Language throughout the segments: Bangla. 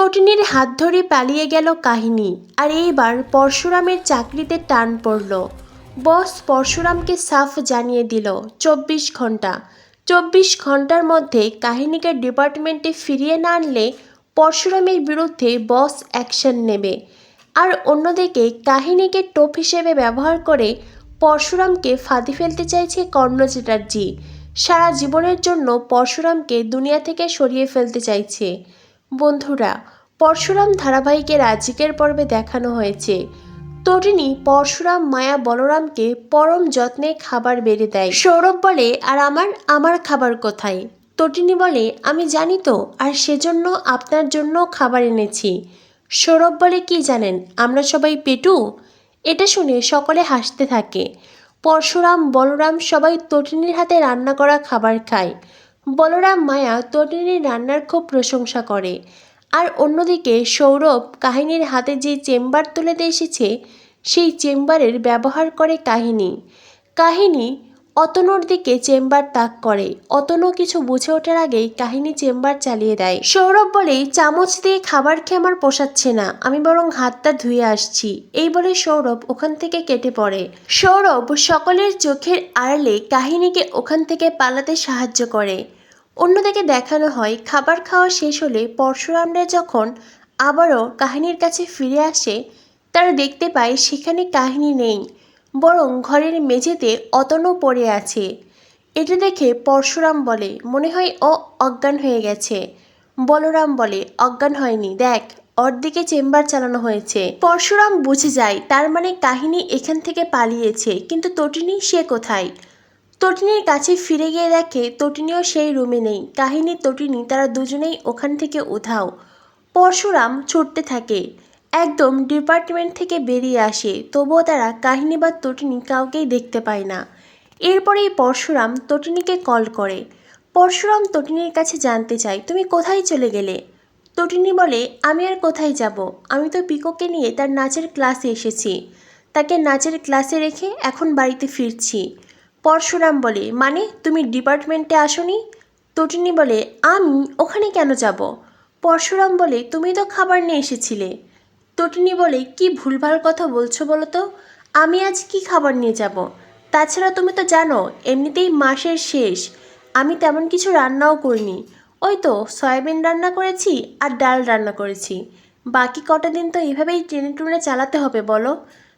তটিনীর হাত ধরে পালিয়ে গেল কাহিনী। আর এইবার পরশুরামের চাকরিতে টান পড়ল। বস পরশুরামকে সাফ জানিয়ে দিল 24 ঘন্টা। 24 ঘন্টার মধ্যে কাহিনীকে ডিপার্টমেন্টে ফিরিয়ে না আনলে পরশুরামের বিরুদ্ধে বস অ্যাকশন নেবে। আর অন্যদিকে কাহিনীকে টোপ হিসেবে ব্যবহার করে পরশুরামকে ফাঁদে ফেলতে চাইছে কর্ণ চ্যাটার্জি। সারা জীবনের জন্য পরশুরামকে দুনিয়া থেকে সরিয়ে ফেলতে চাইছে। বন্ধুরা, পরশুরাম ধারাবাহিকের আজকের পর্বে দেখানো হয়েছে তটিনী পরশুরাম, মায়া, বলরামকে পরম যত্নে খাবার বেড়ে দেয়। সৌরভ বলে, আর আমার খাবার কোথায়? তটিনী বলে, আমি জানি তো, আর সেজন্য আপনার জন্য খাবার এনেছি। সৌরভ বলে, কি জানেন আমরা সবাই পেটু? এটা শুনে সকলে হাসতে থাকে। পরশুরাম, বলরাম সবাই তটিনীর হাতে রান্না করা খাবার খায়। বলরাম, মায়া তটিনীর রান্নার খুব প্রশংসা করে। আর অন্যদিকে সৌরভ কাহিনীর হাতে যে চেম্বার তুলে দিয়ে এসেছে সেই চেম্বারের ব্যবহার করে কাহিনী অতনুর দিকে চেম্বার তাক করে। অতনু কিছু বুঝে ওঠার আগেই কাহিনী চেম্বার চালিয়ে দেয়। সৌরভ বলে, চামচ দিয়ে খাবার খেয়ে আমার পোষাচ্ছে না, আমি বরং হাতটা ধুয়ে আসছি। এই বলে সৌরভ ওখান থেকে কেটে পড়ে। সৌরভ সকলের চোখের আড়ালে কাহিনীকে ওখান থেকে পালাতে সাহায্য করে। অন্যদিকে দেখানো হয় খাবার খাওয়া শেষ হলে পরশুরামরা যখন আবারও কাহিনীর কাছে ফিরে আসে তারা দেখতে পায় সেখানে কাহিনী নেই, বরং ঘরের মেঝেতে অতনু পড়ে আছে। এটা দেখে পরশুরাম বলে, মনে হয় ও অজ্ঞান হয়ে গেছে। বলরাম বলে, অজ্ঞান হয়নি, দেখ ওর দিকে চেম্বার চালানো হয়েছে। পরশুরাম বুঝে যায় তার মানে কাহিনী এখান থেকে পালিয়েছে, কিন্তু তটিনী সে কোথায়? তটিনীর কাছে ফিরে গিয়ে দেখে তটিনীও সেই রুমে নেই। কাহিনী, তটিনী তারা দুজনেই ওখান থেকে উধাও। পরশুরাম ছুটতে থাকে, একদম ডিপার্টমেন্ট থেকে বেরিয়ে আসে, তবুও তারা কাহিনী বা তটিনী কাউকেই দেখতে পায় না। এরপরেই পরশুরাম তটিনীকে কল করে। পরশুরাম তটিনীর কাছে জানতে চায়, তুমি কোথায় চলে গেলে? তটিনী বলে, আমি আর কোথায় যাব, আমি তো পিকোকে নিয়ে তার নাচের ক্লাসে এসেছি, তাকে নাচের ক্লাসে রেখে এখন বাড়িতে ফিরছি। পরশুরাম বলে, মানে তুমি ডিপার্টমেন্টে আসোনি? তটিনী বলে, আমি ওখানে কেন যাব? পরশুরাম বলে, তুমি তো খাবার নিয়ে এসেছিলে। তটিনী বলে, কি ভুলভাল কথা বলছো বলো তো, আমি আজ কি খাবার নিয়ে যাব? তাছাড়া তুমি তো জানো এমনিতেই মাসের শেষ, আমি তেমন কিছু রান্নাও করিনি, ওই তো সয়াবিন রান্না করেছি আর ডাল রান্না করেছি, বাকি কটা দিন তো এইভাবেই টেনে টুনে চালাতে হবে বলো,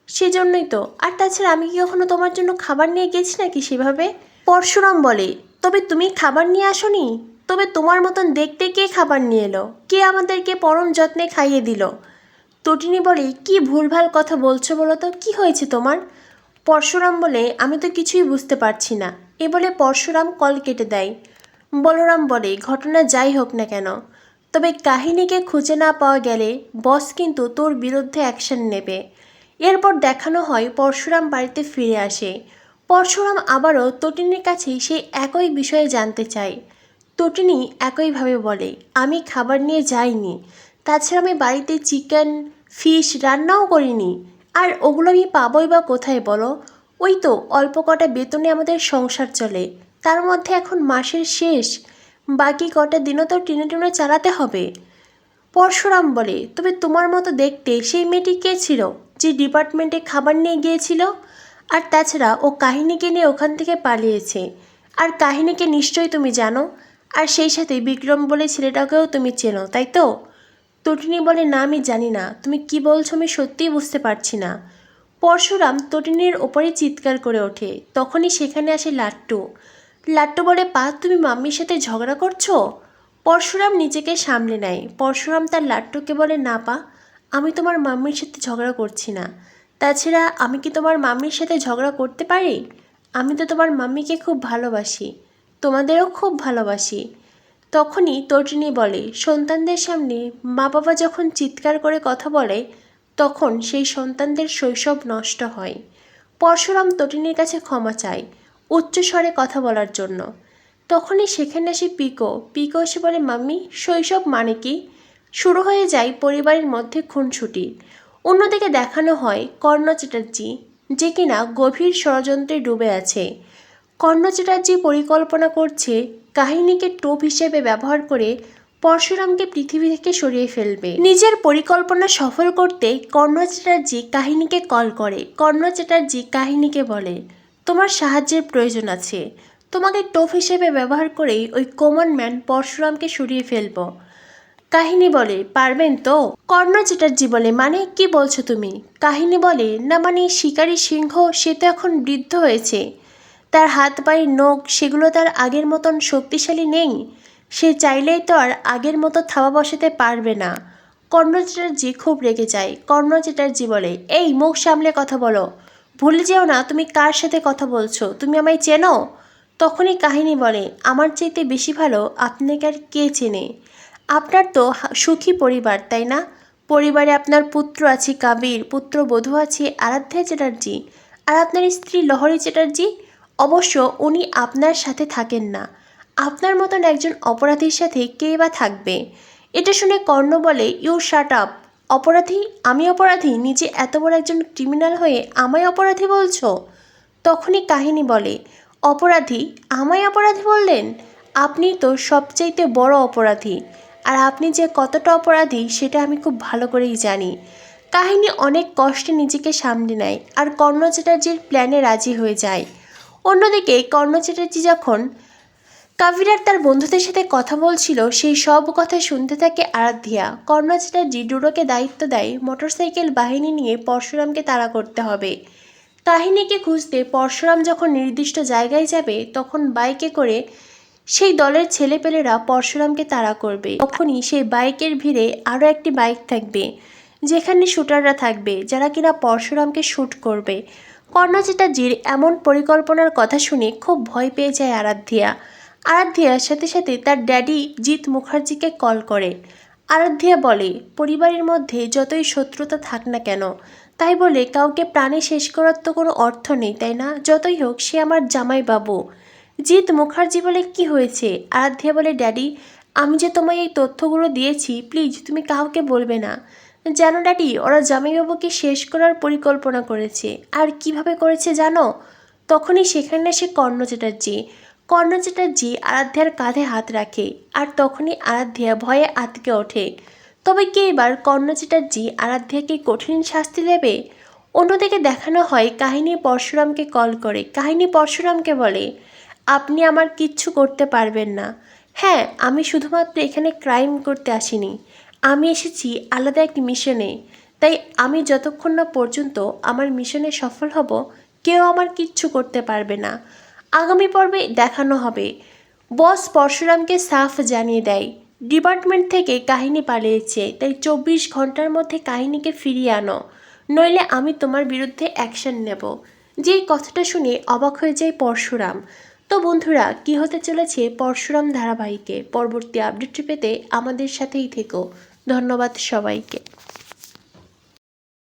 সেজন্যই তো। আর তাছাড়া আমি কি কখনো তোমার জন্য খাবার নিয়ে গেছি নাকি সেভাবে? পরশুরাম বলে, তবে তুমি খাবার নিয়ে আসোনি? তবে তোমার মতন দেখতে কে খাবার নিয়ে এলো, কে আমাদেরকে পরম যত্নে খাইয়ে দিল? তটিনী বলে, কি ভুলভাল কথা বলছো বলো তো, কি হয়েছে তোমার? পরশুরাম বলে, আমি তো কিছুই বুঝতে পারছি না। এ বলে পরশুরাম কল কেটে দেয়। বলরাম বলে, ঘটনা যাই হোক না কেন, তবে কাহিনীকে খুঁজে না পাওয়া গেলে বস কিন্তু তোর বিরুদ্ধে অ্যাকশন নেবে। এরপর দেখানো হয় পরশুরাম বাড়িতে ফিরে আসে। পরশুরাম আবারও তটিনীর কাছে সেই একই বিষয়ে জানতে চায়। তটিনী একইভাবে বলে, আমি খাবার নিয়ে যাইনি, তাছাড়া আমি বাড়িতে চিকেন ফিশ রান্নাও করিনি, আর ওগুলো আমি পাবোই বা কোথায় বলো? ওই তো অল্প কটা বেতনে আমাদের সংসার চলে, তার মধ্যে এখন মাসের শেষ, বাকি কটা দিনও তো টেনে টেনে চালাতে হবে। পরশুরাম বলে, তবে তোমার মতো দেখতে সেই মেয়েটি কে ছিল যে ডিপার্টমেন্টে খাবার নিয়ে গিয়েছিল? আর তাছাড়া ও কাহিনীকে নিয়ে ওখান থেকে পালিয়েছে, আর কাহিনীকে নিশ্চয়ই তুমি জানো, আর সেই সাথে বিক্রম বলে ছেলেটাকেও তুমি চেনো, তাই তো? তটিনী বলে, না আমি জানি না, তুমি কি বলছো আমি সত্যিই বুঝতে পারছি না। পরশুরাম তটিনীর ওপরে চিৎকার করে ওঠে। তখনই সেখানে আসে লাট্টু। লাট্টু বলে, পা তুমি মাম্মির সাথে ঝগড়া করছো? পরশুরাম নিজেকে সামলে নেয়। পরশুরাম তার লাট্টুকে বলে, না পা, আমি তোমার মাম্মির সাথে ঝগড়া করছি না, তাছাড়া আমি কি তোমার মাম্মির সাথে ঝগড়া করতে পারি? আমি তো তোমার মাম্মিকে খুব ভালোবাসি, তোমাদেরও খুব ভালোবাসি। তখনই তটিনী বলে, সন্তানদের সামনে মা বাবা যখন চিৎকার করে কথা বলে তখন সেই সন্তানদের শৈশব নষ্ট হয়। পরশুরাম তটিনীর কাছে ক্ষমা চায় উচ্চস্বরে কথা বলার জন্য। তখনই সেখানে আসে পিকো এসে বলে, মাম্মি শৈশব মানে কি? শুরু হয়ে যায় পরিবারের মধ্যে খুনসুটি। অন্যদিকে দেখানো হয় কর্ণ চ্যাটার্জি, যে কিনা গভীর ষড়যন্ত্রে ডুবে আছে। কর্ণ চ্যাটার্জি পরিকল্পনা করছে কাহিনীকে টোপ হিসেবে ব্যবহার করে পরশুরামকে পৃথিবী থেকে সরিয়ে ফেলবে। নিজের পরিকল্পনা সফল করতে কর্ণ চ্যাটার্জি কাহিনীকে কল করে। কর্ণ চ্যাটার্জি কাহিনীকে বলে, তোমার সাহায্যের প্রয়োজন আছে। তোমাকে টোপ হিসেবে ব্যবহার করেই ওই কমন ম্যান পরশুরামকে সরিয়ে ফেলবো। কাহিনী বলে, পারবেন তো? কর্ণ চ্যাটার্জি বলে, মানে কি বলছো তুমি? কাহিনী বলে, না মানে শিকারী সিংহ সে তো এখন বৃদ্ধ হয়েছে, তার হাত পায়ের নখ সেগুলো তার আগের মতন শক্তিশালী নেই, সে চাইলেই তো আর আগের মতো থাবা বসাতে পারবে না। কর্ণ চ্যাটার্জি খুব রেগে যায়। কর্ণ চ্যাটার্জি বলে, এই মুখ সামলে কথা বলো, ভুলে যেও না তুমি কার সাথে কথা বলছো, তুমি আমায় চেনো? তখনই কাহিনী বলে, আমার চাইতে বেশি ভালো আপনাকে আর কে চেনে? আপনার তো সুখী পরিবার, তাই না? পরিবারে আপনার পুত্র আছে কাবীর, পুত্রবধূ আছে আরাধ্যা চ্যাটার্জি, আর আপনার স্ত্রী লহরী চ্যাটার্জি। অবশ্য উনি আপনার সাথে থাকেন না, আপনার মতন একজন অপরাধীর সাথে কে বা থাকবে? এটা শুনে কর্ণ বলে, ইউ শাট আপ। অপরাধী? আমি অপরাধী? নিজে এত বড় একজন ক্রিমিনাল হয়ে আমায় অপরাধী বলছো? তখনই কাহিনী বলে, অপরাধী? আমায় অপরাধী বললেন? আপনি তো সবচাইতে বড় অপরাধী, আর আপনি যে কতটা অপরাধী সেটা আমি খুব ভালো করেই জানি। কাহিনী অনেক কষ্টে নিজেকে সামলে নেয় আর কর্ণ চ্যাটার্জির প্ল্যানে রাজি হয়ে যায়। অন্যদিকে কর্ণ চ্যাটার্জি যখন কাবির আর তার বন্ধুদের সাথে কথা বলছিল, সেই সব কথা শুনতে থাকে আরাধ্যা। কর্ণ চ্যাটার্জি ডুডোকে দায়িত্ব দেয় মোটরসাইকেল বাহিনী নিয়ে পরশুরামকে তাড়া করতে হবে। কাহিনীকে খুঁজতে পরশুরাম যখন নির্দিষ্ট জায়গায় যাবে, তখন বাইকে করে সেই দলের ছেলেপেলেরা পরশুরামকে তাড়া করবে। তখনই সেই বাইকের ভিড়ে আরও একটি বাইক থাকবে, যেখানে শুটাররা থাকবে, যারা কিনা পরশুরামকে শ্যুট করবে। কর্ণ চ্যাটার্জির এমন পরিকল্পনার কথা শুনে খুব ভয় পেয়ে যায় আরাধ্যা। আরাধ্যার সাথে সাথে তার ড্যাডি জিৎ মুখার্জিকে কল করে। আরাধ্যা বলে, পরিবারের মধ্যে যতই শত্রুতা থাক না কেন, তাই বলে কাউকে প্রাণে শেষ করার তো কোনো অর্থ নেই, তাই না? যতই হোক সে আমার জামাইবাবু। জিৎ মুখার্জি বলে, কি হয়েছে? আরাধ্যা বলে, ড্যাডি, আমি যে তোমায় এই তথ্যগুলো দিয়েছি, প্লিজ তুমি কাউকে বলবে না। জানো ড্যাডি, ওরা জামাইবাবুকে শেষ করার পরিকল্পনা করেছে। আর কিভাবে করেছে জানো? তখনই সেখানে আসে কর্ণ চ্যাটার্জি। কর্ণ চ্যাটার্জি আরাধ্যার কাঁধে হাত রাখে, আর তখনই আরাধ্যা ভয়ে আঁতকে ওঠে। তবে কি এবার কর্ণ চ্যাটার্জি আরাধ্যাকে কঠিন শাস্তি দেবে? অন্যদিকে দেখানো হয় কাহিনী পরশুরামকে কল করে। কাহিনী পরশুরামকে বলে, আপনি আমার কিচ্ছু করতে পারবেন না। হ্যাঁ, আমি শুধুমাত্র এখানে ক্রাইম করতে আসিনি, আমি এসেছি আলাদা এক মিশনে। তাই আমি যতক্ষণ না পর্যন্ত আমার মিশনে সফল হব, কেউ আমার কিচ্ছু করতে পারবে না। আগামী পর্বে দেখানো হবে বস পরশুরামকে সাফ জানিয়ে দেয়, ডিপার্টমেন্ট থেকে কাহিনী পালিয়েছে, তাই 24 ঘন্টার মধ্যে কাহিনীকে ফিরিয়ে আনো, নইলে আমি তোমার বিরুদ্ধে অ্যাকশন নেব। যেই কথাটা শুনে অবাক হয়ে যায় পরশুরাম। তো বন্ধুরা, কি হতে চলেছে পরশুরাম ধারাবাহিকে পরবর্তী আপডেটটি পেতে আমাদের সাথেই থেকো। ধন্যবাদ সবাইকে।